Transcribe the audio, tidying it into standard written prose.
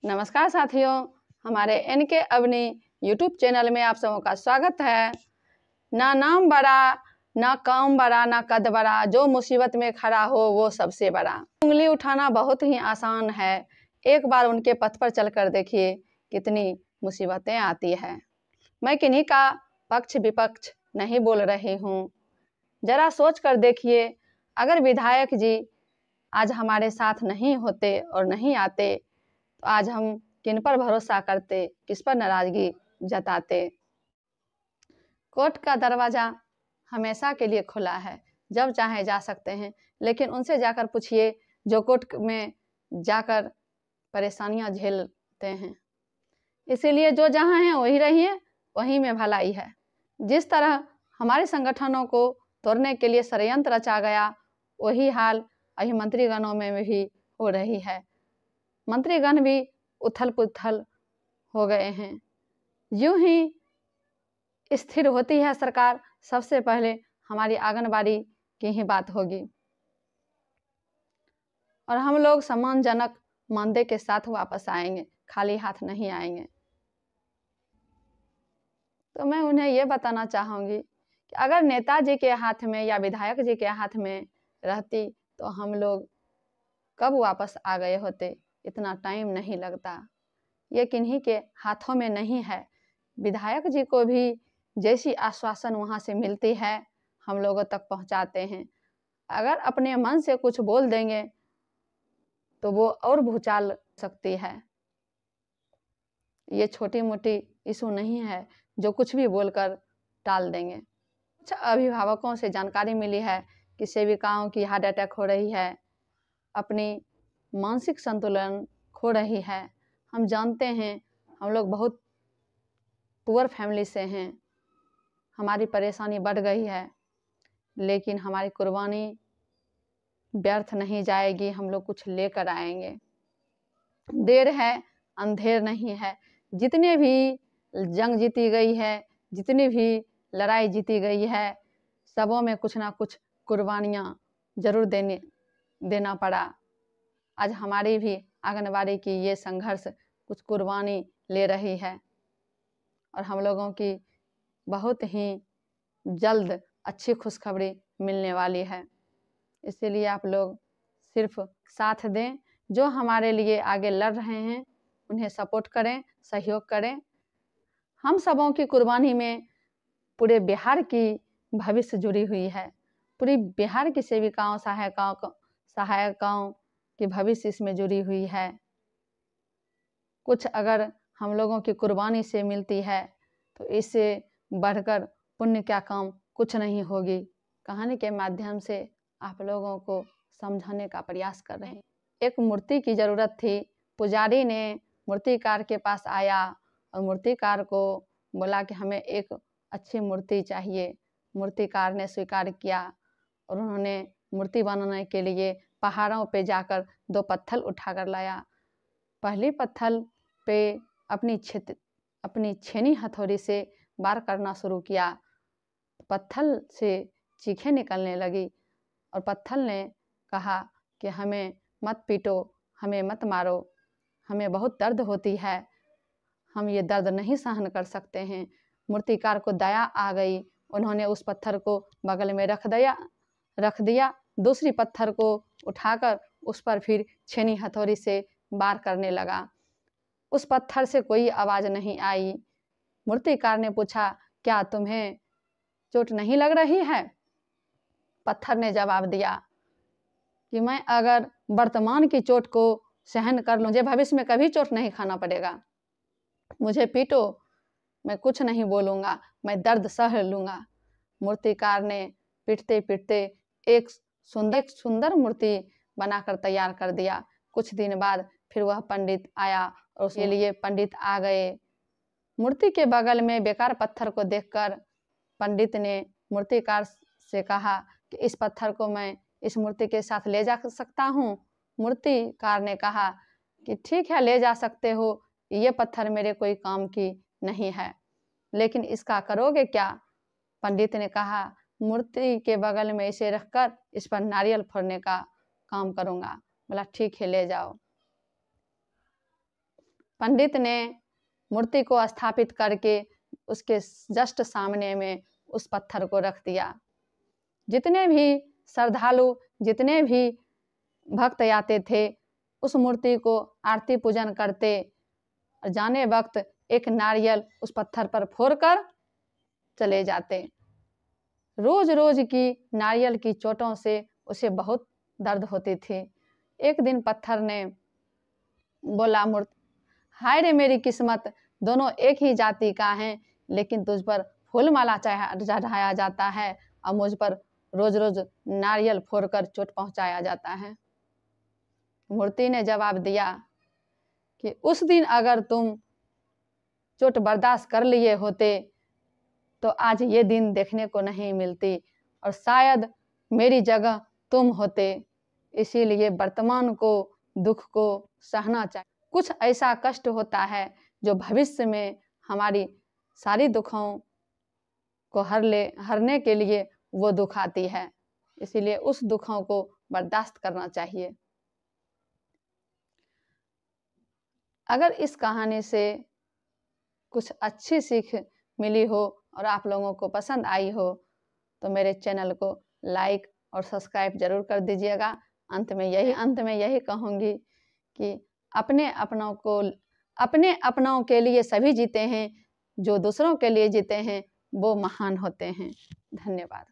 नमस्कार साथियों, हमारे एनके अवनी यूट्यूब चैनल में आप सबों का स्वागत है। ना नाम बड़ा, ना काम बड़ा, ना कद बड़ा, जो मुसीबत में खड़ा हो वो सबसे बड़ा। उंगली उठाना बहुत ही आसान है, एक बार उनके पथ पर चलकर देखिए कितनी मुसीबतें आती है। मैं किन्हीं का पक्ष विपक्ष नहीं बोल रही हूँ, जरा सोच कर देखिए, अगर विधायक जी आज हमारे साथ नहीं होते और नहीं आते तो आज हम किन पर भरोसा करते, किस पर नाराजगी जताते। कोर्ट का दरवाजा हमेशा के लिए खुला है, जब चाहे जा सकते हैं, लेकिन उनसे जाकर पूछिए जो कोर्ट में जाकर परेशानियां झेलते हैं। इसीलिए जो जहां हैं वही रहिए, वहीं में भलाई है। जिस तरह हमारे संगठनों को तोड़ने के लिए षड्यंत्र रचा गया, वही हाल अभी मंत्रीगणों में भी हो रही है। मंत्रीगण भी उथल पुथल हो गए हैं। यूं ही स्थिर होती है सरकार, सबसे पहले हमारी आंगनबाड़ी की ही बात होगी और हम लोग सम्मानजनक मानदेय के साथ वापस आएंगे, खाली हाथ नहीं आएंगे। तो मैं उन्हें ये बताना चाहूँगी कि अगर नेताजी के हाथ में या विधायक जी के हाथ में रहती तो हम लोग कब वापस आ गए होते, इतना टाइम नहीं लगता। ये किन्हीं के हाथों में नहीं है। विधायक जी को भी जैसी आश्वासन वहाँ से मिलती है हम लोगों तक पहुँचाते हैं। अगर अपने मन से कुछ बोल देंगे तो वो और भूचाल सकती है। ये छोटी मोटी इशू नहीं है जो कुछ भी बोलकर टाल देंगे। कुछ अभिभावकों से जानकारी मिली है कि सेविकाओं की हार्ट अटैक हो रही है, अपनी मानसिक संतुलन खो रही है। हम जानते हैं, हम लोग बहुत पुअर फैमिली से हैं, हमारी परेशानी बढ़ गई है, लेकिन हमारी कुर्बानी व्यर्थ नहीं जाएगी। हम लोग कुछ लेकर आएंगे। देर है अंधेर नहीं है। जितने भी जंग जीती गई है, जितनी भी लड़ाई जीती गई है, सबों में कुछ ना कुछ कुर्बानियाँ जरूर देना पड़ा। आज हमारी भी आंगनबाड़ी की ये संघर्ष कुछ कुर्बानी ले रही है और हम लोगों की बहुत ही जल्द अच्छी खुशखबरी मिलने वाली है। इसीलिए आप लोग सिर्फ साथ दें, जो हमारे लिए आगे लड़ रहे हैं उन्हें सपोर्ट करें, सहयोग करें। हम सबों की कुर्बानी में पूरे बिहार की भविष्य जुड़ी हुई है। पूरी बिहार की सेविकाओं सहायिकाओं की भविष्य इसमें जुड़ी हुई है। कुछ अगर हम लोगों की कुर्बानी से मिलती है तो इससे बढ़कर पुण्य क्या काम कुछ नहीं होगी। कहानी के माध्यम से आप लोगों को समझाने का प्रयास कर रहे हैं। एक मूर्ति की ज़रूरत थी। पुजारी ने मूर्तिकार के पास आया और मूर्तिकार को बोला कि हमें एक अच्छी मूर्ति चाहिए। मूर्तिकार ने स्वीकार किया और उन्होंने मूर्ति बनाने के लिए पहाड़ों पे जाकर 2 पत्थर उठाकर लाया। पहली पत्थर पे अपनी छेनी हथौड़ी से वार करना शुरू किया। पत्थर से चीखें निकलने लगी और पत्थर ने कहा कि हमें मत पीटो, हमें मत मारो, हमें बहुत दर्द होती है, हम ये दर्द नहीं सहन कर सकते हैं। मूर्तिकार को दया आ गई, उन्होंने उस पत्थर को बगल में रख दिया। दूसरी पत्थर को उठाकर उस पर फिर छेनी हथौड़ी से वार करने लगा। उस पत्थर से कोई आवाज़ नहीं आई। मूर्तिकार ने पूछा, क्या तुम्हें चोट नहीं लग रही है? पत्थर ने जवाब दिया कि मैं अगर वर्तमान की चोट को सहन कर लूँ, मुझे भविष्य में कभी चोट नहीं खाना पड़ेगा। मुझे पीटो, मैं कुछ नहीं बोलूँगा, मैं दर्द सह लूँगा। मूर्तिकार ने पीटते पीटते एक सुंदर मूर्ति बनाकर तैयार कर दिया। कुछ दिन बाद फिर वह पंडित आया और उसके लिए पंडित आ गए। मूर्ति के बगल में बेकार पत्थर को देखकर पंडित ने मूर्तिकार से कहा कि इस पत्थर को मैं इस मूर्ति के साथ ले जा सकता हूँ? मूर्तिकार ने कहा कि ठीक है, ले जा सकते हो, ये पत्थर मेरे कोई काम की नहीं है, लेकिन इसका करोगे क्या? पंडित ने कहा, मूर्ति के बगल में इसे रखकर इस पर नारियल फोड़ने का काम करूँगा। बोला ठीक है, ले जाओ। पंडित ने मूर्ति को स्थापित करके उसके जस्ट सामने में उस पत्थर को रख दिया। जितने भी श्रद्धालु, जितने भी भक्त आते थे, उस मूर्ति को आरती पूजन करते और जाने वक्त एक नारियल उस पत्थर पर फोड़कर चले जाते। रोज रोज की नारियल की चोटों से उसे बहुत दर्द होती थी। एक दिन पत्थर ने बोला मूर्ति, हाय रे मेरी किस्मत, दोनों एक ही जाति का है, लेकिन तुझ पर फूल माला चढ़ाया जाता है और मुझ पर रोज रोज नारियल फोड़कर चोट पहुंचाया जाता है। मूर्ति ने जवाब दिया कि उस दिन अगर तुम चोट बर्दाश्त कर लिए होते तो आज ये दिन देखने को नहीं मिलती और शायद मेरी जगह तुम होते। इसीलिए वर्तमान को, दुख को सहना चाहिए। कुछ ऐसा कष्ट होता है जो भविष्य में हमारी सारी दुखों को हरने के लिए वो दुख आती है, इसीलिए उस दुखों को बर्दाश्त करना चाहिए। अगर इस कहानी से कुछ अच्छी सीख मिली हो और आप लोगों को पसंद आई हो तो मेरे चैनल को लाइक और सब्सक्राइब जरूर कर दीजिएगा। अंत में यही कहूँगी कि अपने अपनों के लिए सभी जीते हैं, जो दूसरों के लिए जीते हैं वो महान होते हैं। धन्यवाद।